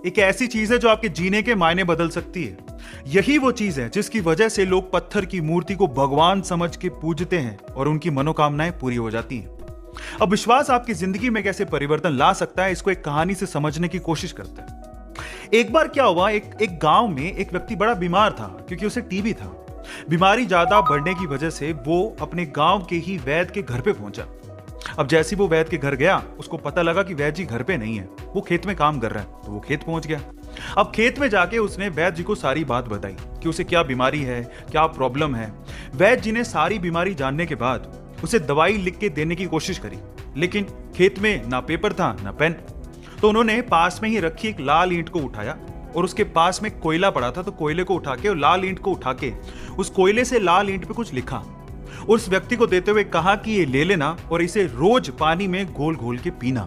एक ऐसी चीज है जो आपके जीने के मायने बदल सकती है। यही वो चीज है जिसकी वजह से लोग पत्थर की मूर्ति को भगवान समझ के पूजते हैं और उनकी मनोकामनाएं पूरी हो जाती हैं। अब विश्वास आपकी जिंदगी में कैसे परिवर्तन ला सकता है, इसको एक कहानी से समझने की कोशिश करते हैं। एक बार क्या हुआ, एक गांव में एक व्यक्ति बड़ा बीमार था क्योंकि उसे टीबी था। बीमारी ज्यादा बढ़ने की वजह से वो अपने गांव के ही वैद्य के घर पे पहुंचा। अब जैसे वो वैद्य के घर गया, उसको पता लगा कि वैद्य जी घर पे नहीं है, वो खेत में काम कर रहा है। तो वो खेत पहुंच गया। अब खेत में जाके उसने वैद्य जी को सारी बात बताई कि उसे क्या बीमारी है, क्या प्रॉब्लम है। वैद्य जी ने सारी बीमारी जानने के बाद उसे दवाई लिख के देने की कोशिश करी, लेकिन खेत में ना पेपर था ना पेन। तो उन्होंने पास में ही रखी एक लाल ईंट को उठाया और उसके पास में कोयला पड़ा था, तो कोयले को उठा के और लाल ईंट को उठा के उस कोयले से लाल ईंट पे कुछ लिखा। उस व्यक्ति को देते हुए कहा कि ये ले लेना और इसे रोज पानी में घोल घोल के पीना।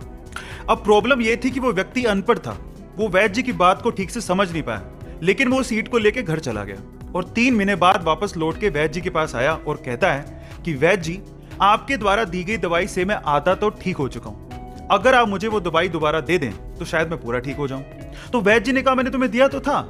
अब प्रॉब्लम यह थी कि वो व्यक्ति अनपढ़ था, वो वैद्य जी की बात को ठीक से समझ नहीं पाया, लेकिन वो सीट को लेकर घर चला गया और 3 महीने बाद वापस लौट के वैद्य जी के पास आया और कहता है कि वैद्य जी, आपके द्वारा दी गई दवाई से मैं आधा तो ठीक हो चुका हूं। अगर आप मुझे वो दवाई दोबारा दे दें तो शायद मैं पूरा ठीक हो जाऊं। तो वैद्य जी ने कहा, मैंने तुम्हें दिया तो था।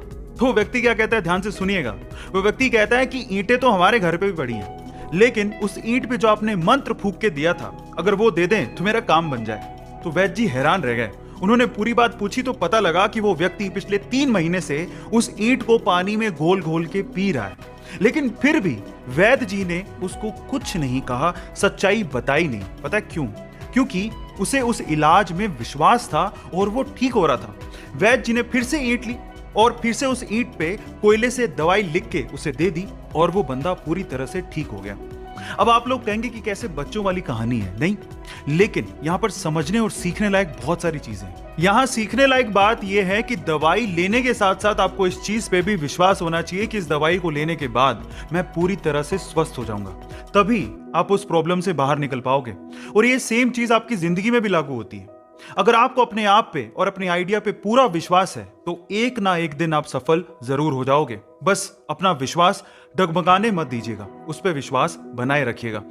तो व्यक्ति क्या कहता है, ध्यान से सुनिएगा। वो व्यक्ति कहता है कि ईंटें तो हमारे घर पे भी पड़ी हैं, लेकिन उस ईंट पे जो आपने मंत्र फूंक के दिया था, अगर वो दे दें तो मेरा काम बन जाए। तो वैद्य जी हैरान रह गए। उन्होंने पूरी बात पूछी तो पता लगा कि वो व्यक्ति पिछले 3 महीने से उस ईंट को पानी में घोल घोल के पी रहा है, लेकिन फिर भी वैद्य जी ने उसको कुछ नहीं कहा, सच्चाई बताई नहीं। पता क्यों? क्योंकि उसे उस इलाज में विश्वास था और वो ठीक हो रहा था। वैद्य जी ने फिर से ईंट ली और फिर से उस ईंट पे कोयले से दवाई लिख के उसे दे दी और वो बंदा पूरी तरह से ठीक हो गया। अब आप लोग कहेंगे कि कैसे बच्चों वाली कहानी है, नहीं, लेकिन यहां पर समझने और सीखने लायक बहुत सारी चीजें हैं। यहां सीखने लायक बात यह है कि दवाई लेने के साथ साथ आपको इस चीज पे भी विश्वास होना चाहिए कि इस दवाई को लेने के बाद मैं पूरी तरह से स्वस्थ हो जाऊंगा, तभी आप उस प्रॉब्लम से बाहर निकल पाओगे। और ये सेम चीज आपकी जिंदगी में भी लागू होती है। अगर आपको अपने आप पे और अपने आइडिया पे पूरा विश्वास है तो एक ना एक दिन आप सफल जरूर हो जाओगे। बस अपना विश्वास डगमगाने मत दीजिएगा, उस पर विश्वास बनाए रखिएगा।